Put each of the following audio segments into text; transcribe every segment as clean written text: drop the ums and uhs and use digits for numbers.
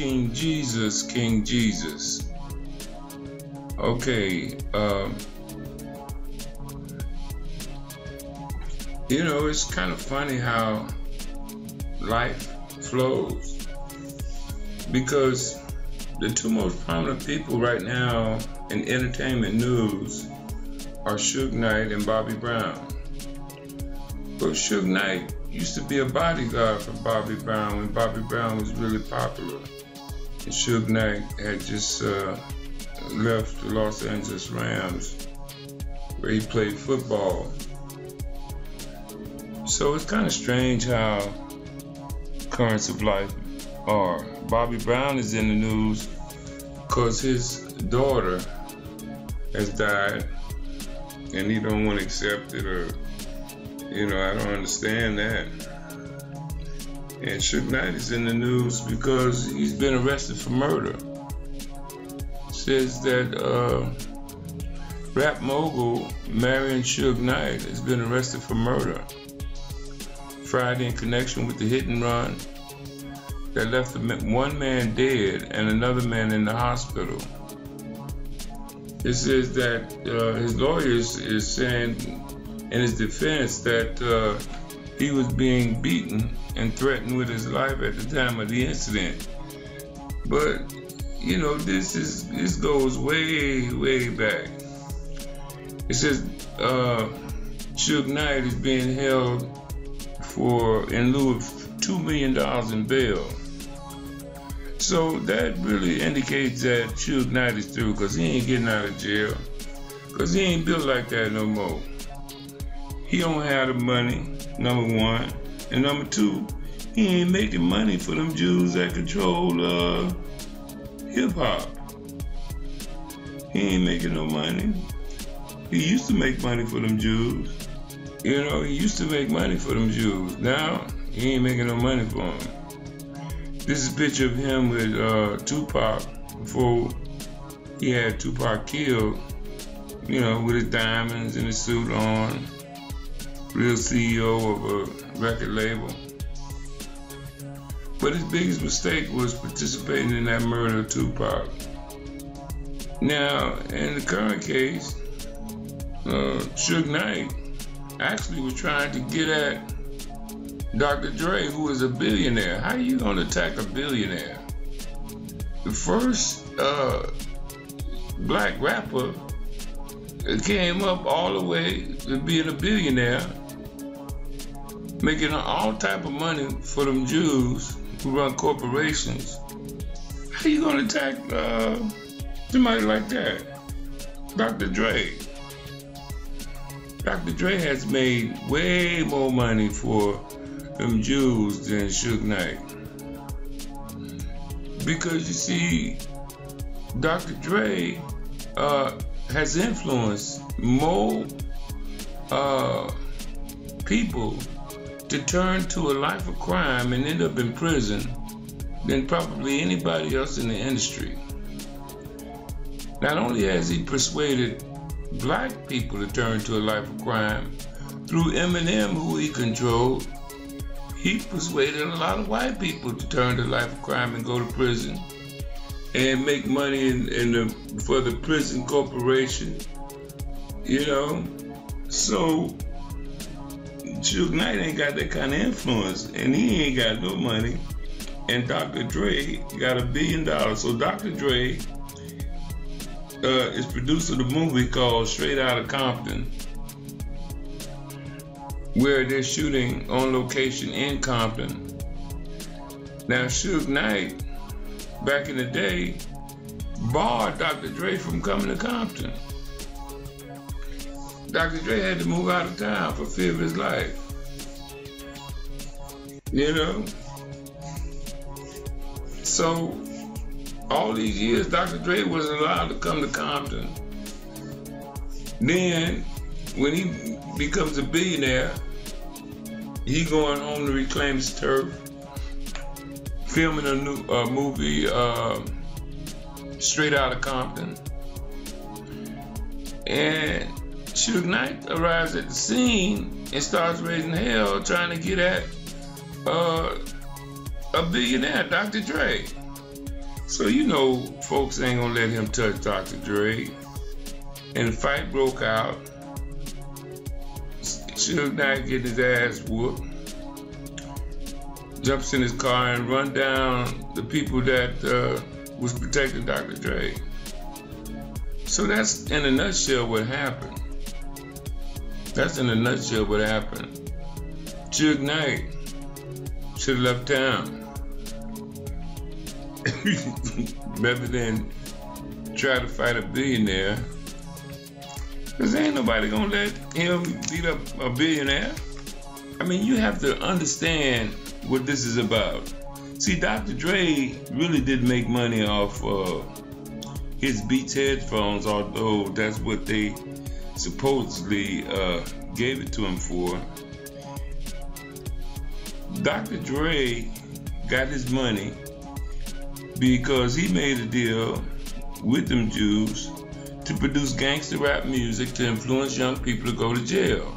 King Jesus, King Jesus. Okay, you know, it's kind of funny how life flows, because the two most prominent people right now in entertainment news are Suge Knight and Bobby Brown. But Suge Knight used to be a bodyguard for Bobby Brown when Bobby Brown was really popular. And Suge Knight had just left the Los Angeles Rams, where he played football. So it's kind of strange how currents of life are. Bobby Brown is in the news because his daughter has died, and he don't want to accept it, or, you know, I don't understand that. And Suge Knight is in the news because he's been arrested for murder. Says that rap mogul Marion Suge Knight has been arrested for murder Friday in connection with the hit and run that left one man dead and another man in the hospital. It says that his lawyers is saying in his defense that he was being beaten and threatened with his life at the time of the incident. But you know, this goes way back. It says Suge Knight is being held in lieu of $2 million in bail. So that really indicates that Suge Knight is through, because he ain't getting out of jail, because he ain't built like that no more. He don't have the money, number one, and number two, he ain't making money for them Jews that control hip-hop. He ain't making no money. He used to make money for them Jews. You know, he used to make money for them Jews. Now, he ain't making no money for them. This is a picture of him with Tupac before he had Tupac killed, you know, with his diamonds and his suit on. Real CEO of a record label. But his biggest mistake was participating in that murder of Tupac. Now, in the current case, Suge Knight actually was trying to get at Dr. Dre, who is a billionaire. How are you going to attack a billionaire? The first black rapper came up all the way to being a billionaire, making all type of money for them Jews who run corporations. How you gonna attack somebody like that? Dr. Dre. Dr. Dre has made way more money for them Jews than Suge Knight. Because you see, Dr. Dre has influenced more people to turn to a life of crime and end up in prison than probably anybody else in the industry. Not only has he persuaded black people to turn to a life of crime, through Eminem, who he controlled, he persuaded a lot of white people to turn to a life of crime and go to prison and make money for the prison corporation, you know? So Suge Knight ain't got that kind of influence, and he ain't got no money, and Dr. Dre got $1 billion. So Dr. Dre is producer of the movie called Straight Outta Compton, where they're shooting on location in Compton. Now, Suge Knight, back in the day, barred Dr. Dre from coming to Compton. Dr. Dre had to move out of town for fear of his life. You know? So, all these years, Dr. Dre wasn't allowed to come to Compton. Then, when he becomes a billionaire, he going home to reclaim his turf, filming a new movie, Straight Outta Compton. And Suge Knight arrives at the scene and starts raising hell trying to get at a billionaire, Dr. Dre. So you know, folks ain't gonna let him touch Dr. Dre. And the fight broke out. Suge Knight getting his ass whooped. Jumps in his car and run down the people that was protecting Dr. Dre. So that's in a nutshell what happened. That's in a nutshell what happened. Suge Knight should have left town rather than try to fight a billionaire. Because ain't nobody gonna let him beat up a billionaire. I mean, you have to understand what this is about. See, Dr. Dre really did make money off his Beats headphones, although that's what they supposedly gave it to him for. Dr. Dre got his money because he made a deal with them Jews to produce gangster rap music to influence young people to go to jail.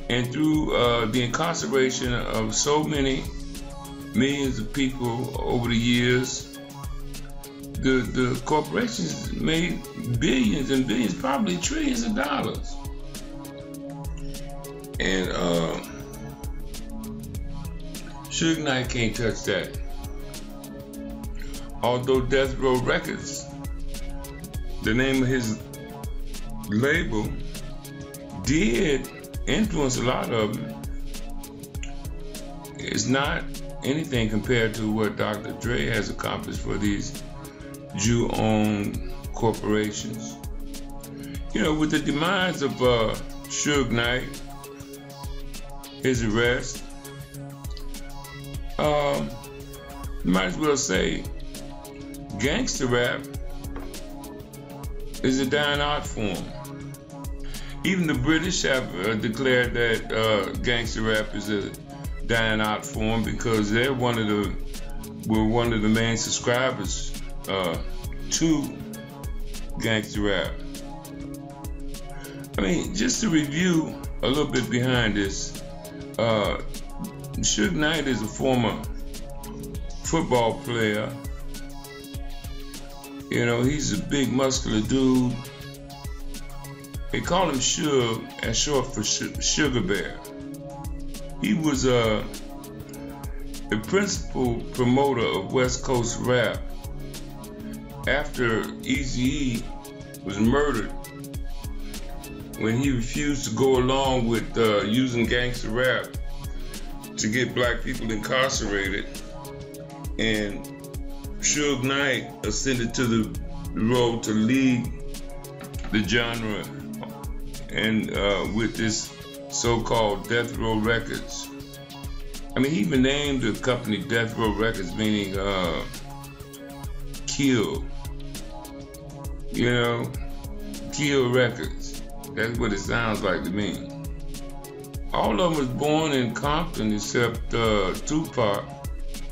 And through the incarceration of so many millions of people over the years, the corporations made billions and billions, probably trillions of dollars. And Suge Knight can't touch that. Although Death Row Records, the name of his label, did influence a lot of them, it's not anything compared to what Dr. Dre has accomplished for these Jew-owned corporations. You know, with the demise of Suge Knight, his arrest, you might as well say gangster rap is a dying art form. Even the British have declared that gangster rap is a dying art form because they're one of the main subscribers to gangster rap. I mean, just to review a little bit behind this, Suge Knight is a former football player. You know, he's a big muscular dude. They call him Suge, as short for Sugar Bear. He was the principal promoter of West Coast rap after Eazy-E was murdered when he refused to go along with using gangster rap to get black people incarcerated. And Suge Knight ascended to the role to lead the genre, and with this so-called Death Row Records. I mean, he even named the company Death Row Records, meaning kill. You know, kill records. That's what it sounds like to me. All of them was born in Compton except Tupac.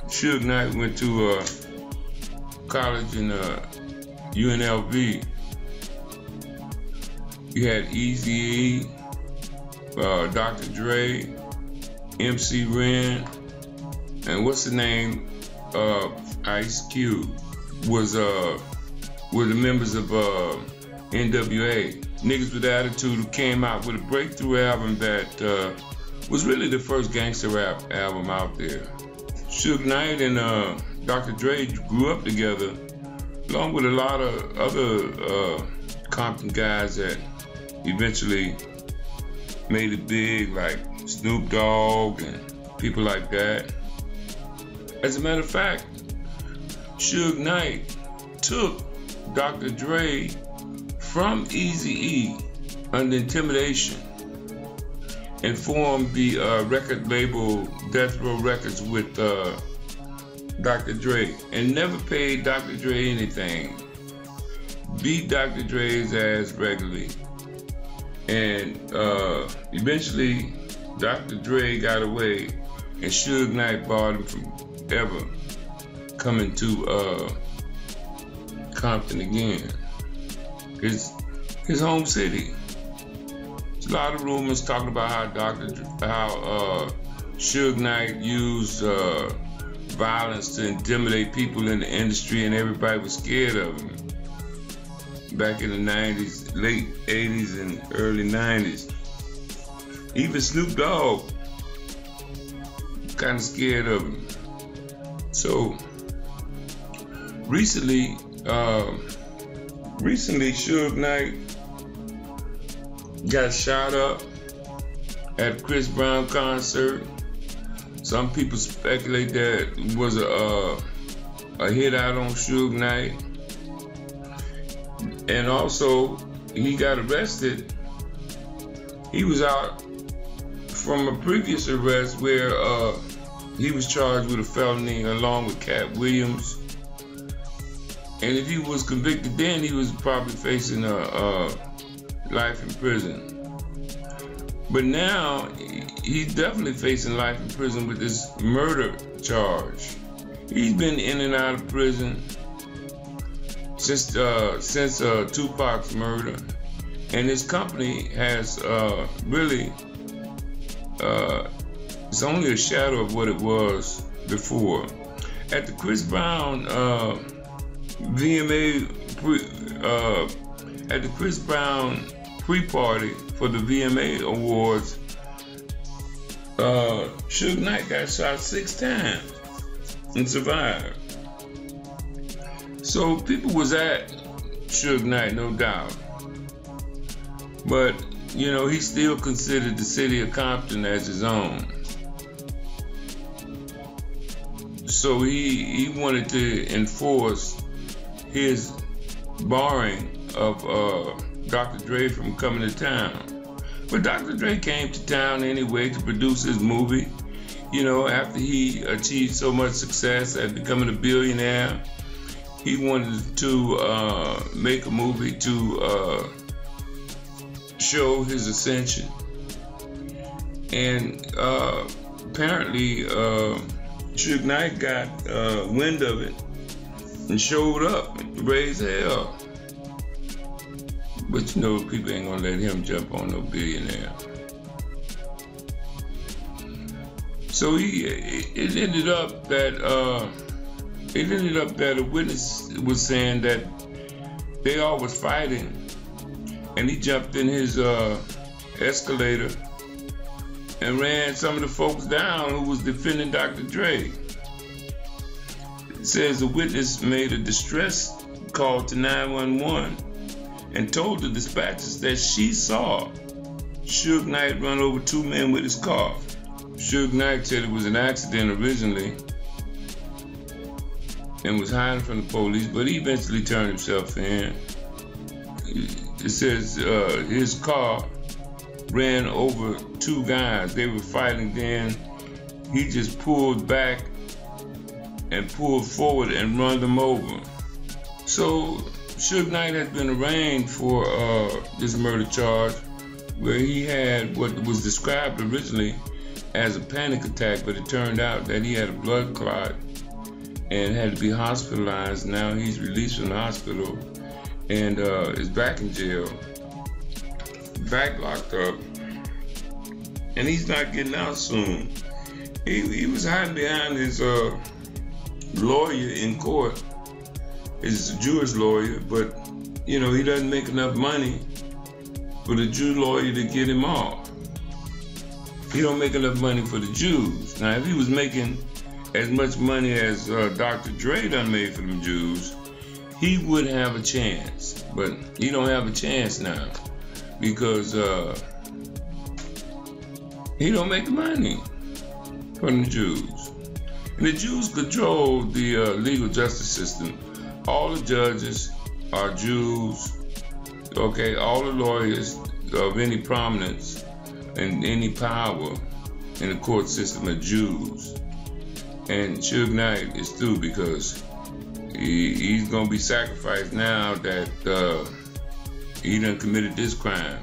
Suge Knight went to college in UNLV. You had Eazy-E, Dr. Dre, MC Ren, and what's the name? Ice Cube was the members of NWA. Niggas with Attitude, who came out with a breakthrough album that was really the first gangster rap album out there. Suge Knight and Dr. Dre grew up together, along with a lot of other Compton guys that eventually made it big, like Snoop Dogg and people like that. As a matter of fact, Suge Knight took Dr. Dre from Eazy-E under intimidation and formed the record label Death Row Records with Dr. Dre, and never paid Dr. Dre anything. Beat Dr. Dre's ass regularly. And eventually, Dr. Dre got away, and Suge Knight barred him from ever coming to Compton again. His home city. There's a lot of rumors talking about how Suge Knight used violence to intimidate people in the industry, and everybody was scared of him. Back in the 90s, late 80s and early 90s. Even Snoop Dogg kind of scared of him. So recently Suge Knight got shot up at a Chris Brown concert. Some people speculate that it was a hit out on Suge Knight. And also, he got arrested. He was out from a previous arrest where he was charged with a felony along with Cat Williams. And if he was convicted then, he was probably facing life in prison. But now, he's definitely facing life in prison with this murder charge. He's been in and out of prison since Tupac's murder. And his company has really, it's only a shadow of what it was before. At the Chris Brown at the Chris Brown pre-party for the VMA Awards, Suge Knight got shot 6 times and survived. So people was at Suge Knight, no doubt. But, you know, he still considered the city of Compton as his own. So he wanted to enforce his barring of Dr. Dre from coming to town. But Dr. Dre came to town anyway to produce his movie. You know, after he achieved so much success at becoming a billionaire, he wanted to make a movie to show his ascension. And apparently, Suge Knight got wind of it and showed up and raised hell. But you know, people ain't gonna let him jump on no billionaire. So it ended up that a witness was saying that they all was fighting, and he jumped in his Escalade and ran some of the folks down who was defending Dr. Dre. It says the witness made a distress call to 911 and told the dispatchers that she saw Suge Knight run over 2 men with his car. Suge Knight said it was an accident originally and was hiding from the police, but he eventually turned himself in. It says his car ran over 2 guys. They were fighting then. He just pulled back and pulled forward and run them over. So Suge Knight has been arraigned for this murder charge, where he had what was described originally as a panic attack, but it turned out that he had a blood clot and had to be hospitalized. Now he's released from the hospital and is back in jail, back locked up, and he's not getting out soon. He was hiding behind his lawyer in court, his Jewish lawyer, but you know, he doesn't make enough money for the Jew lawyer to get him off. He don't make enough money for the Jews. Now, if he was making as much money as Dr. Dre done made for them Jews, he would have a chance. But he don't have a chance now because he don't make the money from the Jews. And the Jews control the legal justice system. All the judges are Jews. Okay, all the lawyers of any prominence and any power in the court system are Jews. And Suge Knight is through because he's gonna be sacrificed now that he done committed this crime.